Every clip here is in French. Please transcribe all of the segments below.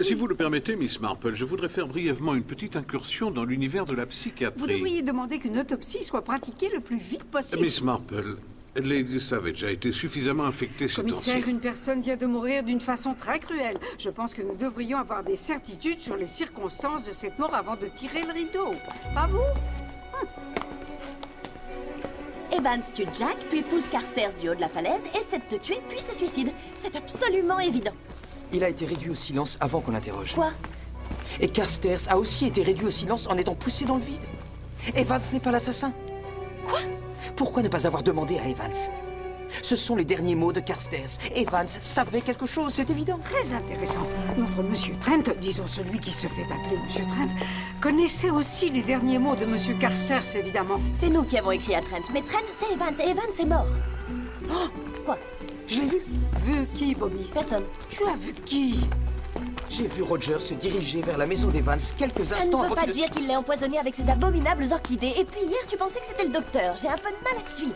Si vous le permettez, Miss Marple, je voudrais faire brièvement une petite incursion dans l'univers de la Vous psychiatrie. devriez demander qu'une autopsie soit pratiquée le plus vite possible. Miss Marple, Lady Savage a été suffisamment infectée ces Commissaire, temps-ci. une personne vient de mourir d'une façon très cruelle. Je pense que nous devrions avoir des certitudes sur les circonstances de cette mort avant de tirer le rideau. Pas vous? Evans tue Jack, puis pousse Carstairs du haut de la falaise, essaie de te tuer, puis se suicide. C'est absolument évident. Il a été réduit au silence avant qu'on l'interroge. Quoi? Et Carstairs a aussi été réduit au silence en étant poussé dans le vide. Evans n'est pas l'assassin. Quoi? Pourquoi ne pas avoir demandé à Evans? Ce sont les derniers mots de Carstairs. Evans savait quelque chose, c'est évident. Très intéressant. Notre Monsieur Trent, disons celui qui se fait appeler Monsieur Trent, connaissait aussi les derniers mots de Monsieur Carstairs, évidemment. C'est nous qui avons écrit à Trent, mais Trent, c'est Evans, et Evans est mort. Oh, Quoi? je l'ai vu. Vu qui, Bobby? Personne. Tu as vu qui? J'ai vu Roger se diriger vers la maison d'Evans quelques Ça ne instants veut avant pas que... dire qu'il l'ait empoisonné avec ses abominables orchidées. Et puis hier, tu pensais que c'était le docteur. J'ai un peu de mal à te suivre.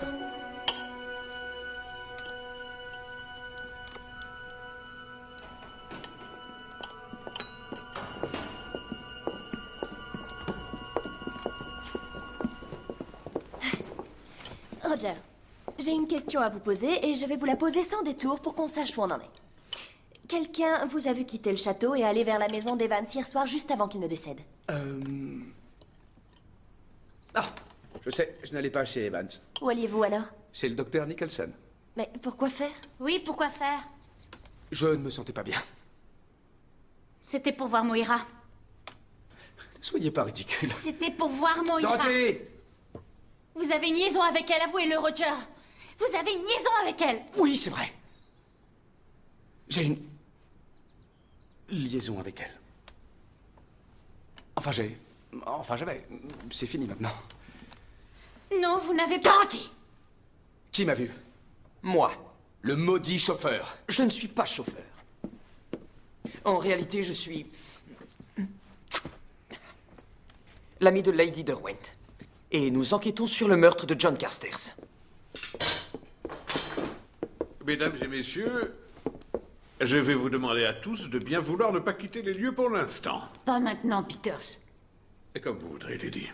Roger, j'ai une question à vous poser et je vais vous la poser sans détour pour qu'on sache où on en est. Quelqu'un vous a vu quitter le château et aller vers la maison d'Evans hier soir juste avant qu'il ne décède? Ah, je sais, je n'allais pas chez Evans. Où alliez-vous alors? Chez le docteur Nicholson. Mais pourquoi faire? Oui, pourquoi faire? Je ne me sentais pas bien. C'était pour voir Moira. Ne soyez pas ridicule. C'était pour voir Moira. Dorothée! Vous avez une liaison avec elle, avouez-le, Roger. Vous avez une liaison avec elle. Oui, c'est vrai. J'ai une liaison avec elle. J'avais. C'est fini maintenant. Non, vous n'avez pas... Dorothy! Qui m'a vu? Moi, Le maudit chauffeur. je ne suis pas chauffeur. En réalité, je suis... l'ami de Lady Derwent. Et nous enquêtons sur le meurtre de John Carstairs. Mesdames et messieurs, je vais vous demander à tous de bien vouloir ne pas quitter les lieux pour l'instant. Pas maintenant, Peters. Et comme vous voudrez, Lady.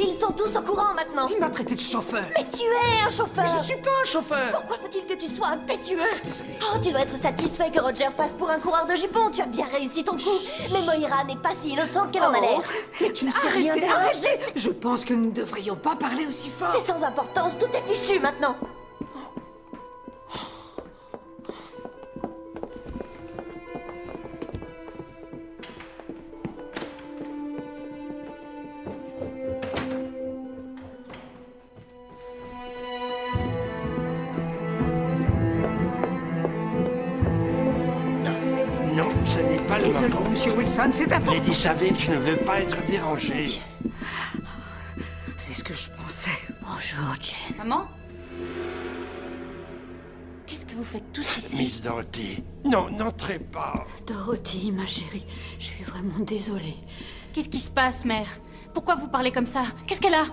Ils sont tous au courant maintenant. Il m'a traité de chauffeur. Mais tu es un chauffeur. Je ne suis pas un chauffeur. Pourquoi faut-il que tu sois impétueux? Désolé. Oh, tu dois être satisfait que Roger passe pour un coureur de jupons. Tu as bien réussi ton coup. Mais Moira n'est pas si innocente qu'elle en a l'air. Mais tu ne sais rien Arrêtez, des arrêtez! Je pense que nous ne devrions pas parler aussi fort. C'est sans importance, tout est fichu maintenant. Non, ce n'est pas le Désolé, moment. Monsieur Wilson, c'est important. Lady Savage ne veut pas être dérangée. C'est ce que je pensais. Bonjour, Jen. Maman? Qu'est-ce que vous faites tous ici? Miss Dorothy, non, n'entrez pas. Dorothy, ma chérie, je suis vraiment désolée. Qu'est-ce qui se passe, mère? Pourquoi vous parlez comme ça? Qu'est-ce qu'elle a?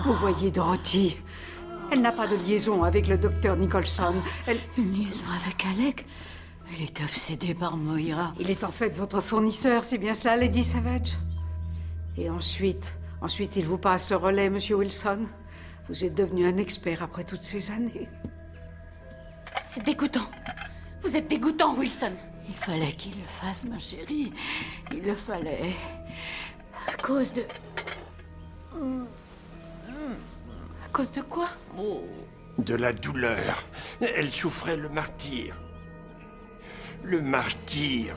Vous voyez, Dorothy, elle n'a pas de liaison avec le docteur Nicholson. Une liaison avec Alec? Elle est obsédée par Moira. Il est en fait votre fournisseur, c'est bien cela, Lady Savage? Et ensuite, il vous passe le relais, Monsieur Wilson. Vous êtes devenu un expert après toutes ces années. C'est dégoûtant. Vous êtes dégoûtant, Wilson. Il fallait qu'il le fasse, ma chérie. Il le fallait. À cause de... À cause de quoi? De la douleur. Elle souffrait le martyre. Le martyr.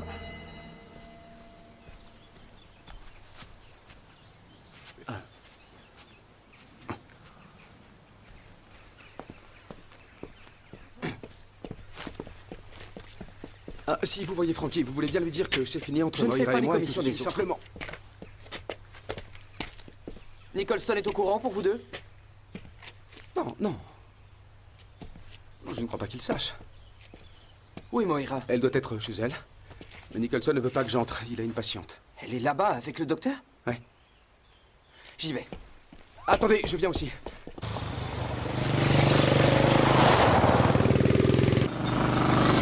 Ah, si vous voyez Frankie, vous voulez bien lui dire que c'est fini entre Je ne fais Moira pas et les moi et que commissions je suis des autres. simplement... Nicholson est au courant pour vous deux? Non, non. Je ne crois pas qu'il sache. Oui, Moira. Elle doit être chez elle. Mais Nicholson ne veut pas que j'entre. Il a une patiente. Elle est là-bas avec le docteur? Ouais. J'y vais. Attendez, je viens aussi.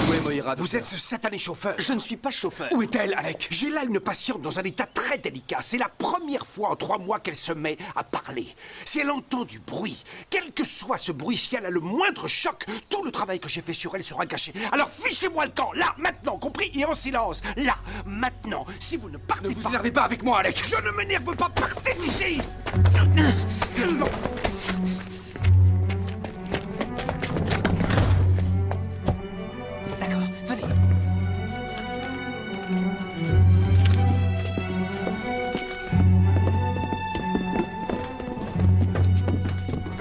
Où est Moira, Vous docteur? êtes ce satané chauffeur. Je ne suis pas chauffeur. Où est-elle, Alec? J'ai là une patiente dans un état très délicat. C'est la première fois en 3 mois qu'elle se met à parler. Si elle entend du bruit, quel que soit ce bruit, si elle a le moindre choc, tout le travail que j'ai fait sur elle sera gâché. Alors fichez-moi le camp, là, maintenant, compris? Et en silence. Là, maintenant. Si vous ne partez Ne vous pas... énervez pas avec moi, Alec. Je ne m'énerve pas, partez d'ici! D'accord, venez.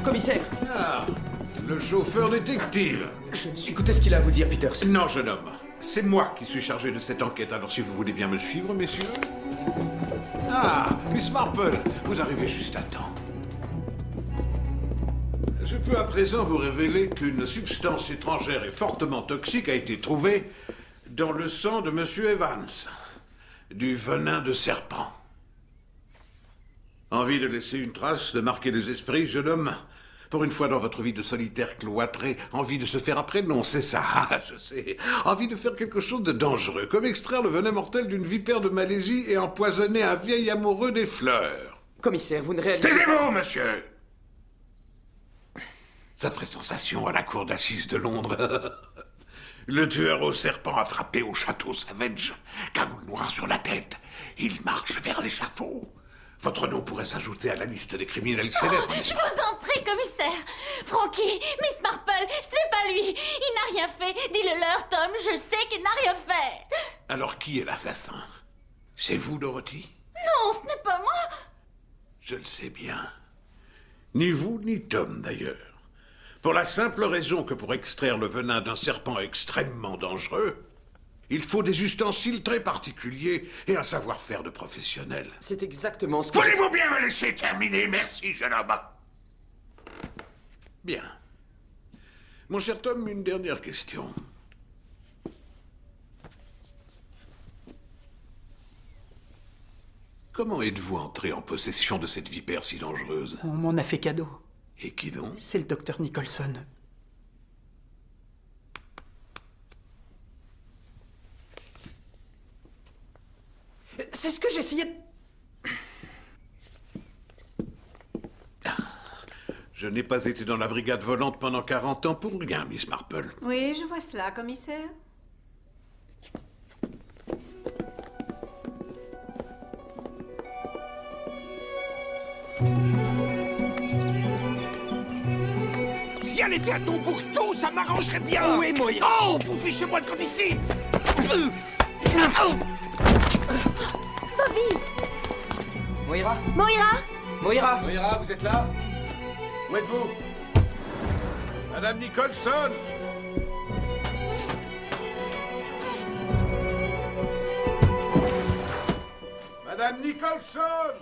Commissaire, Ah, le chauffeur détective. Écoutez ce qu'il a à vous dire, Peters. Non, jeune homme. C'est moi qui suis chargé de cette enquête, alors si vous voulez bien me suivre, messieurs. Ah, Miss Marple, vous arrivez juste à temps. Je peux à présent vous révéler qu'une substance étrangère et fortement toxique a été trouvée dans le sang de Monsieur Evans. Du venin de serpent. Envie de laisser une trace, de marquer les esprits, jeune homme? Pour une fois dans votre vie de solitaire cloîtré, envie de se faire après? Non, c'est ça, je sais. Envie de faire quelque chose de dangereux, comme extraire le venin mortel d'une vipère de Malaisie et empoisonner un vieil amoureux des fleurs. commissaire, vous ne réalisez... Taisez-vous, monsieur! Ça ferait sensation à la cour d'assises de Londres. Le tueur au serpent a frappé au château Savage, cagoule noire sur la tête. Il marche vers l'échafaud. Votre nom pourrait s'ajouter à la liste des criminels célèbres. Je vous en prie, commissaire. Frankie, Miss Marple, ce n'est pas lui. Il n'a rien fait. Dis-le-leur, Tom. Je sais qu'il n'a rien fait. Alors qui est l'assassin? C'est vous, Dorothy? Non, ce n'est pas moi. Je le sais bien. Ni vous, ni Tom, d'ailleurs. Pour la simple raison que pour extraire le venin d'un serpent extrêmement dangereux, il faut des ustensiles très particuliers et un savoir-faire de professionnel. C'est exactement ce que... Voulez-vous bien me laisser terminer? Merci, jeune homme. Bien. Mon cher Tom, une dernière question. Comment êtes-vous entré en possession de cette vipère si dangereuse? On m'en a fait cadeau. Et qui donc? C'est le docteur Nicholson. C'est ce que j'essayais de... Je n'ai pas été dans la brigade volante pendant 40 ans pour rien, Miss Marple. Oui, je vois cela, commissaire. Si elle était à Tombouctou, ça m'arrangerait bien. Où est Moira? Oh, vous fichez-moi le camp d'ici! Bobby! Moira? Moira? Moira? Moira, vous êtes là? Où êtes-vous? Madame Nicholson! Madame Nicholson!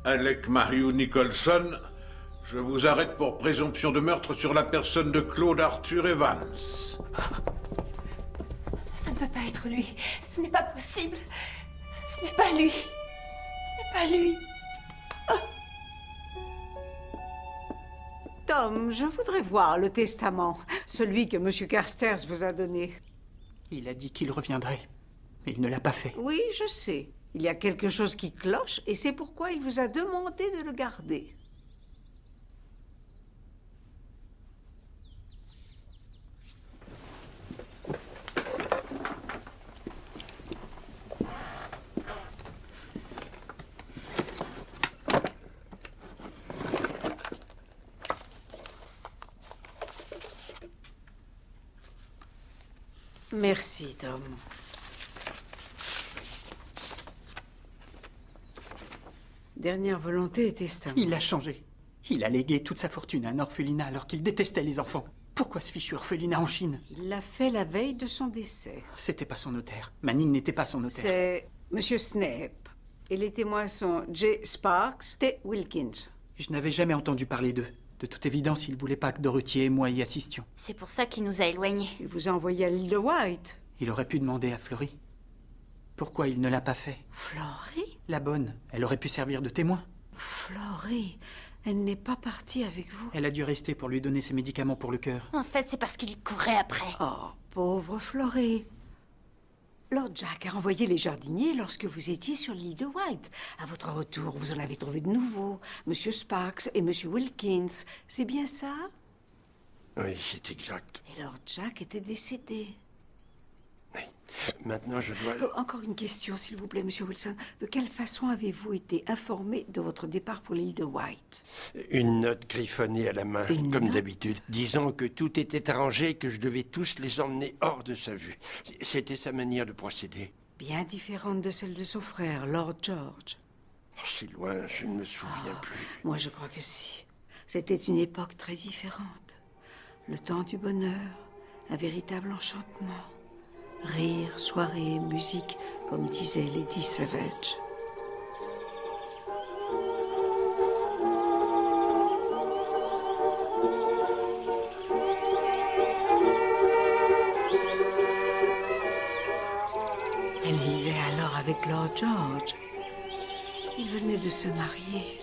Alec Marion Nicholson, je vous arrête pour présomption de meurtre sur la personne de Claude Arthur Evans. Ça ne peut pas être lui. Ce n'est pas possible. Ce n'est pas lui. Ce n'est pas lui. Tom, je voudrais voir le testament, celui que M. Carstairs vous a donné. Il a dit qu'il reviendrait. Mais il ne l'a pas fait. Oui, je sais. Il y a quelque chose qui cloche et c'est pourquoi il vous a demandé de le garder. Merci, Tom. Dernière volonté et testament. Il a changé. Il a légué toute sa fortune à un orphelinat alors qu'il détestait les enfants. Pourquoi ce fichu orphelinat en Chine? Il l'a fait la veille de son décès. C'était pas son notaire. Manning n'était pas son notaire. C'est Monsieur Snape. Et les témoins sont J. Sparks, T. Wilkins. Je n'avais jamais entendu parler d'eux. De toute évidence, il voulait pas que Dorothy et moi y assistions. C'est pour ça qu'il nous a éloignés. Il vous a envoyé à l'île de White. Il aurait pu demander à Fleury. Pourquoi il ne l'a pas fait? Fleury? La bonne, elle aurait pu servir de témoin. Fleury, elle n'est pas partie avec vous. Elle a dû rester pour lui donner ses médicaments pour le cœur. En fait, c'est parce qu'il lui courait après. Oh, pauvre Fleury. Lord Jack a renvoyé les jardiniers lorsque vous étiez sur l'île de White. À votre retour, vous en avez trouvé de nouveaux. Monsieur Sparks et Monsieur Wilkins. C'est bien ça? Oui, c'est exact. Et Lord Jack était décédé. Oui. Maintenant, je dois... Encore une question, s'il vous plaît, Monsieur Wilson. De quelle façon avez-vous été informé de votre départ pour l'île de White? Une note griffonnée à la main, Une comme note? d'habitude, disant que tout était arrangé et que je devais tous les emmener hors de sa vue. C'était sa manière de procéder. Bien différente de celle de son frère, Lord George. Oh, si loin, je ne me souviens plus. Moi, je crois que si. C'était une époque très différente. Le temps du bonheur, un véritable enchantement. Rire, soirée, musique, comme disait Lady Savage. Elle vivait alors avec Lord George. Il venait de se marier.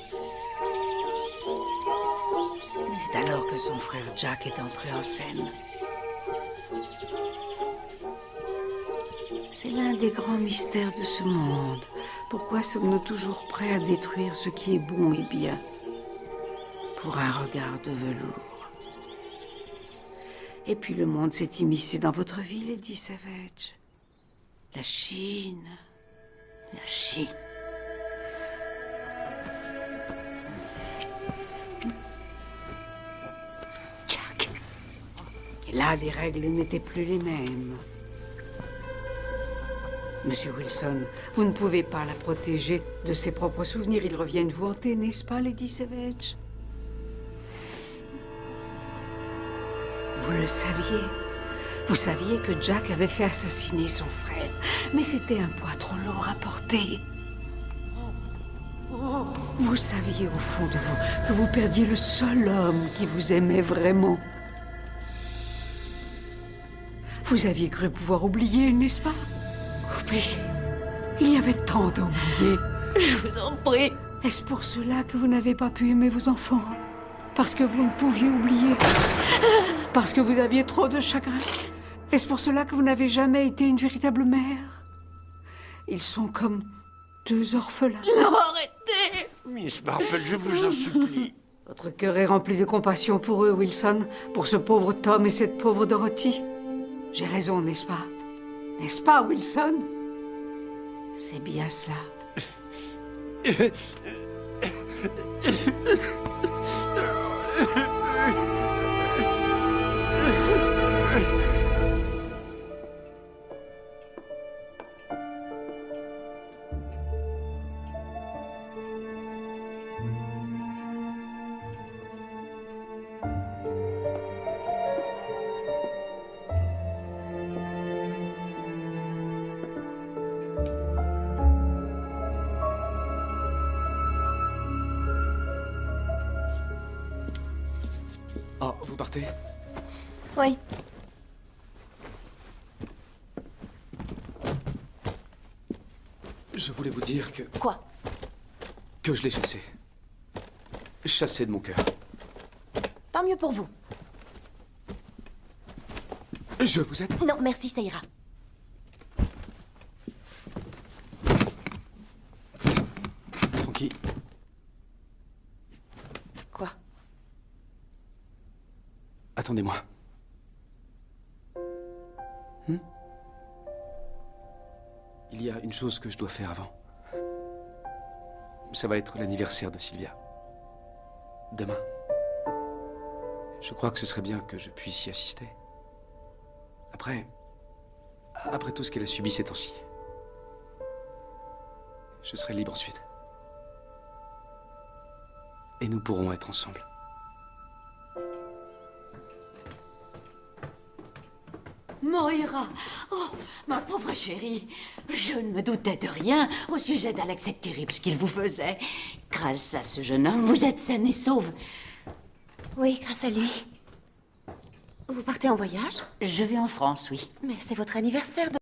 C'est alors que son frère Jack est entré en scène. C'est l'un des grands mystères de ce monde. Pourquoi sommes-nous toujours prêts à détruire ce qui est bon et bien pour un regard de velours? Et puis le monde s'est immiscé dans votre vie, Lady Savage. La Chine. La Chine. Jack. Et là, les règles n'étaient plus les mêmes. Monsieur Wilson, vous ne pouvez pas la protéger de ses propres souvenirs. Ils reviennent vous hanter, n'est-ce pas, Lady Savage? Vous le saviez. Vous saviez que Jack avait fait assassiner son frère. Mais c'était un poids trop lourd à porter. Vous saviez au fond de vous que vous perdiez le seul homme qui vous aimait vraiment. Vous aviez cru pouvoir oublier, n'est-ce pas? Oublier. Il y avait tant à oublier. Je vous en prie. Est-ce pour cela que vous n'avez pas pu aimer vos enfants? Parce que vous ne pouviez oublier? Parce que vous aviez trop de chagrin? Est-ce pour cela que vous n'avez jamais été une véritable mère? Ils sont comme deux orphelins. Non, arrêtez! Miss Marple, je vous en supplie. Votre cœur est rempli de compassion pour eux, Wilson, pour ce pauvre Tom et cette pauvre Dorothy. J'ai raison, n'est-ce pas? N'est-ce pas, Wilson? C'est bien cela. Oh, vous partez? Oui. Je voulais vous dire que... Quoi? que je l'ai chassé. Chassé de mon cœur. Tant mieux pour vous. Je vous aide? Non, merci, ça ira. Frankie, Quoi? attendez-moi. Il y a une chose que je dois faire avant. Ça va être l'anniversaire de Sylvia. Demain. Je crois que ce serait bien que je puisse y assister. Après tout ce qu'elle a subi ces temps-ci. Je serai libre ensuite. Et nous pourrons être ensemble. Moira. Oh, ma pauvre chérie. Je ne me doutais de rien au sujet d'Alex. C'est terrible ce qu'il vous faisait. Grâce à ce jeune homme, vous êtes saine et sauve. Oui, grâce à lui. Vous partez en voyage? Je vais en France, oui. Mais c'est votre anniversaire de...